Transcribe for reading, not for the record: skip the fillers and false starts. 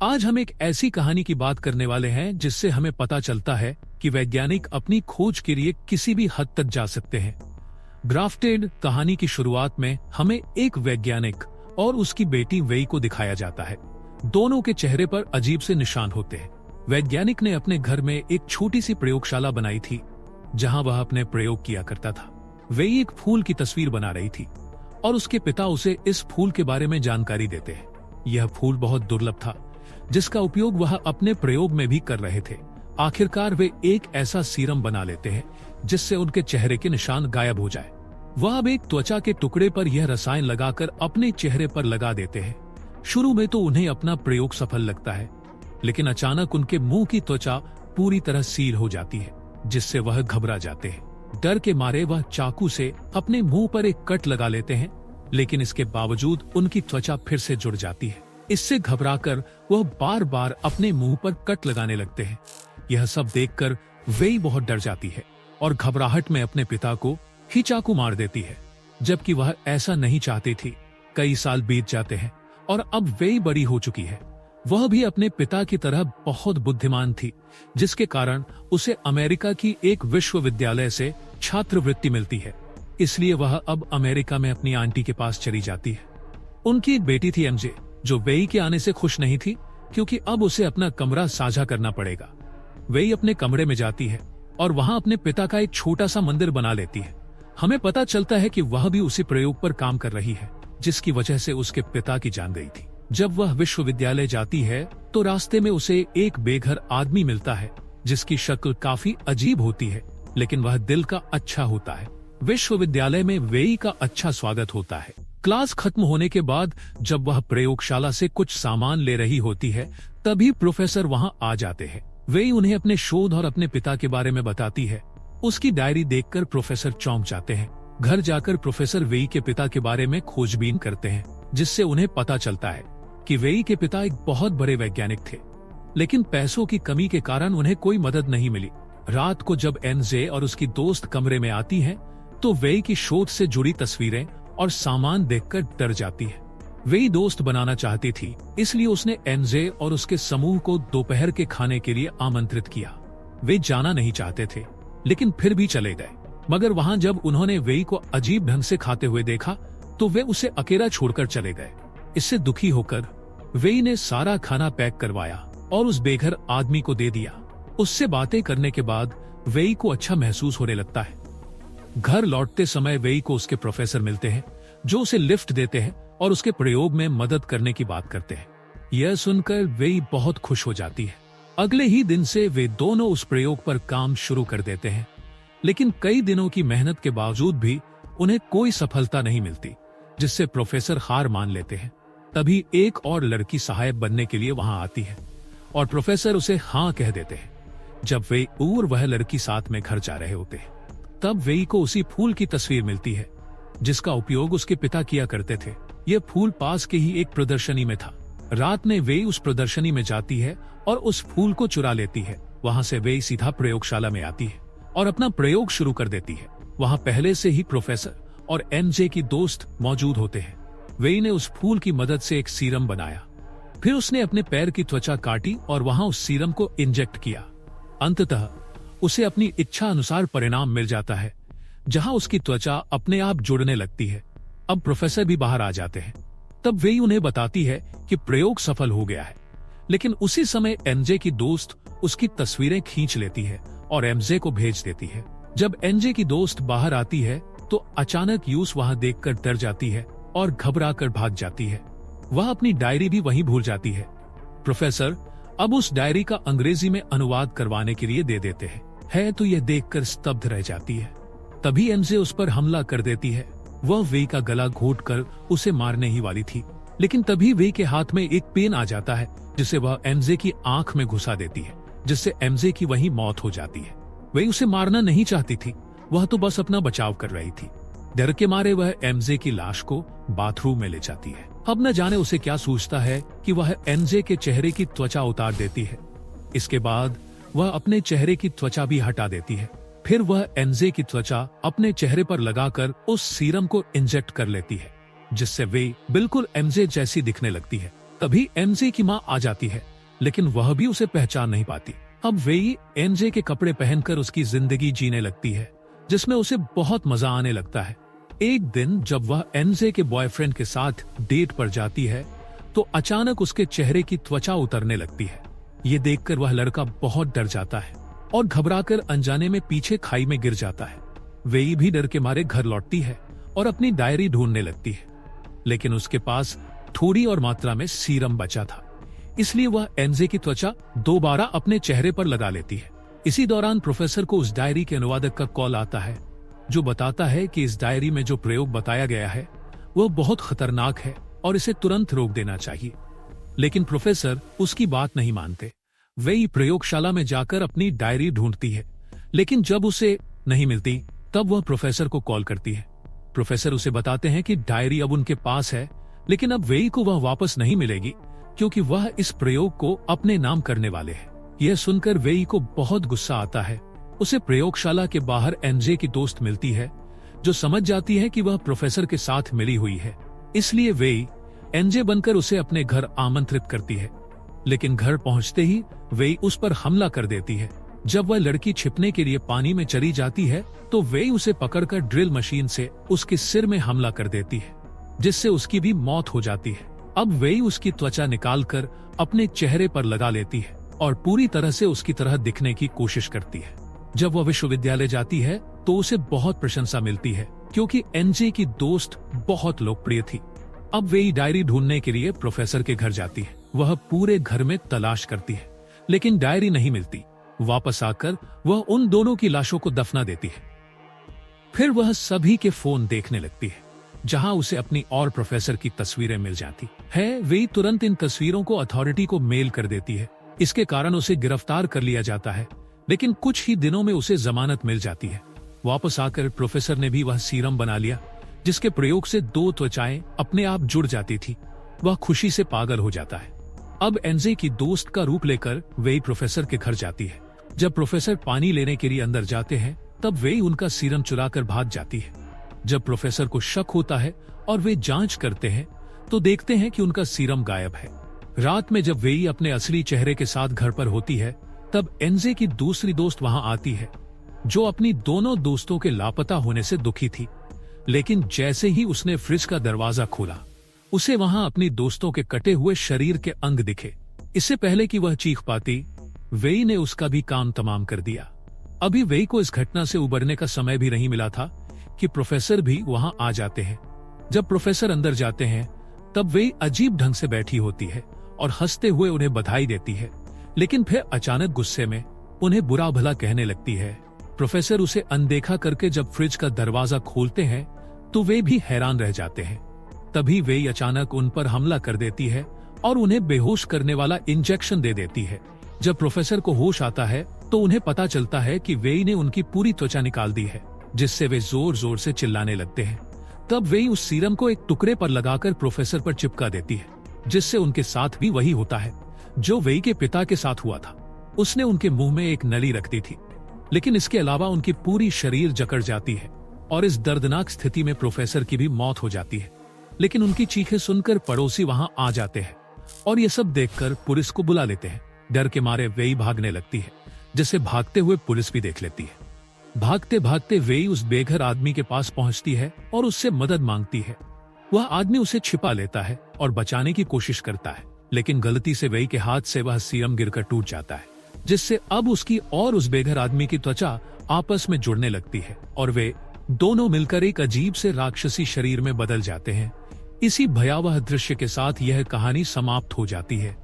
आज हम एक ऐसी कहानी की बात करने वाले हैं जिससे हमें पता चलता है कि वैज्ञानिक अपनी खोज के लिए किसी भी हद तक जा सकते हैं। ग्राफ्टेड कहानी की शुरुआत में हमें एक वैज्ञानिक और उसकी बेटी वेई को दिखाया जाता है। दोनों के चेहरे पर अजीब से निशान होते हैं। वैज्ञानिक ने अपने घर में एक छोटी सी प्रयोगशाला बनाई थी जहां वह अपने प्रयोग किया करता था। वेई एक फूल की तस्वीर बना रही थी और उसके पिता उसे इस फूल के बारे में जानकारी देते हैं। यह फूल बहुत दुर्लभ था जिसका उपयोग वह अपने प्रयोग में भी कर रहे थे। आखिरकार वे एक ऐसा सीरम बना लेते हैं जिससे उनके चेहरे के निशान गायब हो जाए। वह अब एक त्वचा के टुकड़े पर यह रसायन लगाकर अपने चेहरे पर लगा देते हैं। शुरू में तो उन्हें अपना प्रयोग सफल लगता है, लेकिन अचानक उनके मुंह की त्वचा पूरी तरह सील हो जाती है जिससे वह घबरा जाते हैं। डर के मारे वह चाकू से अपने मुंह पर एक कट लगा लेते हैं, लेकिन इसके बावजूद उनकी त्वचा फिर से जुड़ जाती है। इससे घबराकर वह बार बार अपने मुंह पर कट लगाने लगते हैं। यह सब देखकर वेई बहुत डर जाती है और घबराहट में अपने पिता को ही चाकू मार देती है, जबकि वह ऐसा नहीं चाहती थी। कई साल बीत जाते हैं और अब वेई बड़ी हो चुकी है। वह भी अपने पिता की तरह बहुत बुद्धिमान थी, जिसके कारण उसे अमेरिका की एक विश्वविद्यालय से छात्रवृत्ति मिलती है। इसलिए वह अब अमेरिका में अपनी आंटी के पास चली जाती है। उनकी एक बेटी थी एमजे, जो वेई के आने से खुश नहीं थी क्योंकि अब उसे अपना कमरा साझा करना पड़ेगा। वेई अपने कमरे में जाती है और वहां अपने पिता का एक छोटा सा मंदिर बना लेती है। हमें पता चलता है कि वह भी उसी प्रयोग पर काम कर रही है जिसकी वजह से उसके पिता की जान गई थी। जब वह विश्वविद्यालय जाती है तो रास्ते में उसे एक बेघर आदमी मिलता है जिसकी शक्ल काफी अजीब होती है, लेकिन वह दिल का अच्छा होता है। विश्वविद्यालय में वेई का अच्छा स्वागत होता है। क्लास खत्म होने के बाद जब वह प्रयोगशाला से कुछ सामान ले रही होती है, तभी प्रोफेसर वहां आ जाते हैं। वेई उन्हें अपने शोध और अपने पिता के बारे में बताती है। उसकी डायरी देखकर प्रोफेसर चौंक जाते हैं। घर जाकर प्रोफेसर वेई के पिता के बारे में खोजबीन करते हैं, जिससे उन्हें पता चलता है कि वेई के पिता एक बहुत बड़े वैज्ञानिक थे, लेकिन पैसों की कमी के कारण उन्हें कोई मदद नहीं मिली। रात को जब एनजे और उसकी दोस्त कमरे में आती हैं, तो वेई की शोध से जुड़ी तस्वीरें और सामान देखकर डर जाती है। वेई दोस्त बनाना चाहती थी, इसलिए उसने एनजे और उसके समूह को दोपहर के खाने के लिए आमंत्रित किया। वे जाना नहीं चाहते थे, लेकिन फिर भी चले गए। मगर वहां जब उन्होंने वेई को अजीब ढंग से खाते हुए देखा, तो वे उसे अकेला छोड़कर चले गए। इससे दुखी होकर वेई ने सारा खाना पैक करवाया और उस बेघर आदमी को दे दिया। उससे बातें करने के बाद वेई को अच्छा महसूस होने लगता है। घर लौटते समय वेई को उसके प्रोफेसर मिलते हैं, जो उसे लिफ्ट देते हैं और उसके प्रयोग में मदद करने की बात करते हैं। यह सुनकर वेई बहुत खुश हो जाती है। अगले ही दिन से वे दोनों उस प्रयोग पर काम शुरू कर देते हैं, लेकिन कई दिनों की मेहनत के बावजूद भी उन्हें कोई सफलता नहीं मिलती, जिससे प्रोफेसर हार मान लेते हैं। तभी एक और लड़की सहायक बनने के लिए वहां आती है और प्रोफेसर उसे हाँ कह देते हैं। जब वे और वह लड़की साथ में घर जा रहे होते हैं, तब वेई को उसी फूल की तस्वीर मिलती है जिसका उपयोग उसके पिता किया करते थे। यह फूल पास के ही एक प्रदर्शनी में था। रात में वेई उस प्रदर्शनी में जाती है और उस फूल को चुरा लेती है। वहां से वेई सीधा प्रयोगशाला में आती है और अपना प्रयोग शुरू कर देती है। वहां पहले से ही प्रोफेसर और एनजे की दोस्त मौजूद होते हैं। वेई ने उस फूल की मदद से एक सीरम बनाया। फिर उसने अपने पैर की त्वचा काटी और वहां उस सीरम को इंजेक्ट किया। अंततः उसे अपनी इच्छा अनुसार परिणाम मिल जाता है, जहां उसकी त्वचा अपने आप जुड़ने लगती है। अब प्रोफेसर भी बाहर आ जाते हैं। तब वेई उन्हें बताती है कि प्रयोग सफल हो गया है, लेकिन उसी समय एनजे की दोस्त उसकी तस्वीरें खींच लेती है और एमजे को भेज देती है। जब एनजे की दोस्त बाहर आती है तो अचानक यूस वहां देखकर डर जाती है और घबरा कर भाग जाती है। वह अपनी डायरी भी वहीं भूल जाती है। प्रोफेसर अब उस डायरी का अंग्रेजी में अनुवाद करवाने के लिए दे देते हैं। तो यह देखकर स्तब्ध रह जाती है। तभी एमजे उस पर हमला कर देती है। वह वेई का गला घोंटकर उसे मारने ही वाली थी, लेकिन तभी वेई के हाथ में एक पेन आ जाता है जिसे वह एमजे की आंख में घुसा देती है, जिससे एमजे की वहीं मौत हो जाती है। वेई उसे मारना नहीं चाहती थी, वह तो बस अपना बचाव कर रही थी। डर के मारे वह एमजे की लाश को बाथरूम में ले जाती है। अब न जाने उसे क्या सोचता है कि वह एमजे के चेहरे की त्वचा उतार देती है। इसके बाद वह अपने चेहरे की त्वचा भी हटा देती है। फिर वह एमजे की त्वचा अपने चेहरे पर लगाकर उस सीरम को इंजेक्ट कर लेती है, जिससे वे बिल्कुल एमजे जैसी दिखने लगती है। तभी एनजे की माँ आ जाती है, लेकिन वह भी उसे पहचान नहीं पाती। अब वेई एनजे के कपड़े पहनकर उसकी जिंदगी जीने लगती है, जिसमें उसे बहुत मजा आने लगता है। एक दिन जब वह एनजे के बॉयफ्रेंड के साथ डेट पर जाती है तो अचानक उसके चेहरे की त्वचा उतरने लगती है। ये देखकर वह लड़का बहुत डर जाता है और घबराकर अनजाने में पीछे खाई में गिर जाता है। वेई भी डर के मारे घर लौटती है और अपनी डायरी ढूंढने लगती है, लेकिन उसके पास थोड़ी और मात्रा में सीरम बचा था, इसलिए वह एनजे की त्वचा दोबारा अपने चेहरे पर लगा लेती है। इसी दौरान प्रोफेसर को उस डायरी के अनुवादक का कॉल आता है, जो बताता है कि इस डायरी में जो प्रयोग बताया गया है वह बहुत खतरनाक है और इसे तुरंत रोक देना चाहिए। लेकिन प्रोफेसर उसकी बात नहीं मानते। वेई प्रयोगशाला में जाकर अपनी डायरी ढूंढती है, लेकिन जब उसे नहीं मिलती तब वह प्रोफेसर को कॉल करती है। प्रोफेसर उसे बताते हैं कि डायरी अब उनके पास है, लेकिन अब वेई को वह वापस नहीं मिलेगी क्योंकि वह इस प्रयोग को अपने नाम करने वाले हैं। यह सुनकर वेई को बहुत गुस्सा आता है। उसे प्रयोगशाला के बाहर एनजे की दोस्त मिलती है, जो समझ जाती है कि वह प्रोफेसर के साथ मिली हुई है, इसलिए वेई एनजे बनकर उसे अपने घर आमंत्रित करती है। लेकिन घर पहुंचते ही वेई उस पर हमला कर देती है। जब वह लड़की छिपने के लिए पानी में चली जाती है तो वेई उसे पकड़कर ड्रिल मशीन से उसके सिर में हमला कर देती है, जिससे उसकी भी मौत हो जाती है। अब वेई उसकी त्वचा निकालकर अपने चेहरे पर लगा लेती है और पूरी तरह से उसकी तरह दिखने की कोशिश करती है। जब वह विश्वविद्यालय जाती है तो उसे बहुत प्रशंसा मिलती है, क्योंकि एनजे की दोस्त बहुत लोकप्रिय थी। अब वेई डायरी ढूंढने के लिए प्रोफेसर के घर जाती है। वह पूरे घर में तलाश करती है, लेकिन डायरी नहीं मिलती। वापस आकर वह उन दोनों की लाशों को दफना देती है। फिर वह सभी के फोन देखने लगती है, जहां उसे अपनी और प्रोफेसर की तस्वीरें मिल जाती है। वेई तुरंत इन तस्वीरों को अथॉरिटी को मेल कर देती है। इसके कारण उसे गिरफ्तार कर लिया जाता है, लेकिन कुछ ही दिनों में उसे जमानत मिल जाती है। वापस आकर प्रोफेसर ने भी वह सीरम बना लिया, जिसके प्रयोग से 2 त्वचाएं अपने आप जुड़ जाती थी। वह खुशी से पागल हो जाता है। अब एनजे की दोस्त का रूप लेकर वेई प्रोफेसर के घर जाती है। जब प्रोफेसर पानी लेने के लिए अंदर जाते हैं तब वेई उनका सीरम चुराकर भाग जाती है। जब प्रोफेसर को शक होता है और वे जांच करते हैं तो देखते हैं कि उनका सीरम गायब है। रात में जब वेई अपने असली चेहरे के साथ घर पर होती है तब एनजे की दूसरी दोस्त वहां आती है, जो अपनी दोनों दोस्तों के लापता होने से दुखी थी। लेकिन जैसे ही उसने फ्रिज का दरवाजा खोला, उसे वहां अपनी दोस्तों के कटे हुए शरीर के अंग दिखे। इससे पहले कि वह चीख पाती, वेई ने उसका भी काम तमाम कर दिया। अभी वेई को इस घटना से उबरने का समय भी नहीं मिला था कि प्रोफेसर भी वहां आ जाते हैं। जब प्रोफेसर अंदर जाते हैं तब वेई अजीब ढंग से बैठी होती है और हंसते हुए उन्हें बधाई देती है, लेकिन फिर अचानक गुस्से में उन्हें बुरा भला कहने लगती है। प्रोफेसर उसे अनदेखा करके जब फ्रिज का दरवाजा खोलते हैं तो वे भी हैरान रह जाते हैं। तभी वेई अचानक उन पर हमला कर देती है और उन्हें बेहोश करने वाला इंजेक्शन दे देती है। जब प्रोफेसर को होश आता है तो उन्हें पता चलता है कि वेई ने उनकी पूरी त्वचा निकाल दी है, जिससे वे जोर जोर से चिल्लाने लगते हैं। तब वेई उस सीरम को एक टुकड़े पर लगाकर प्रोफेसर पर चिपका देती है, जिससे उनके साथ भी वही होता है जो वेई के पिता के साथ हुआ था। उसने उनके मुंह में एक नली रख दी थी, लेकिन इसके अलावा उनकी पूरी शरीर जकड़ जाती है और इस दर्दनाक स्थिति में प्रोफेसर की भी मौत हो जाती है। लेकिन उनकी चीखें सुनकर पड़ोसी वहां आ जाते हैं और ये सब देखकर पुलिस को बुला लेते हैं। डर के मारे वेई भागने लगती है, जिसे भागते हुए पुलिस भी देख लेती है। भागते भागते वेई उस बेघर आदमी के पास पहुंचती है और उससे मदद मांगती है। वह आदमी उसे छिपा लेता है और बचाने की कोशिश करता है, लेकिन गलती से वेई के हाथ से वह सीरम गिरकर टूट जाता है, जिससे अब उसकी और उस बेघर आदमी की त्वचा आपस में जुड़ने लगती है और वे दोनों मिलकर एक अजीब से राक्षसी शरीर में बदल जाते हैं। इसी भयावह दृश्य के साथ यह कहानी समाप्त हो जाती है।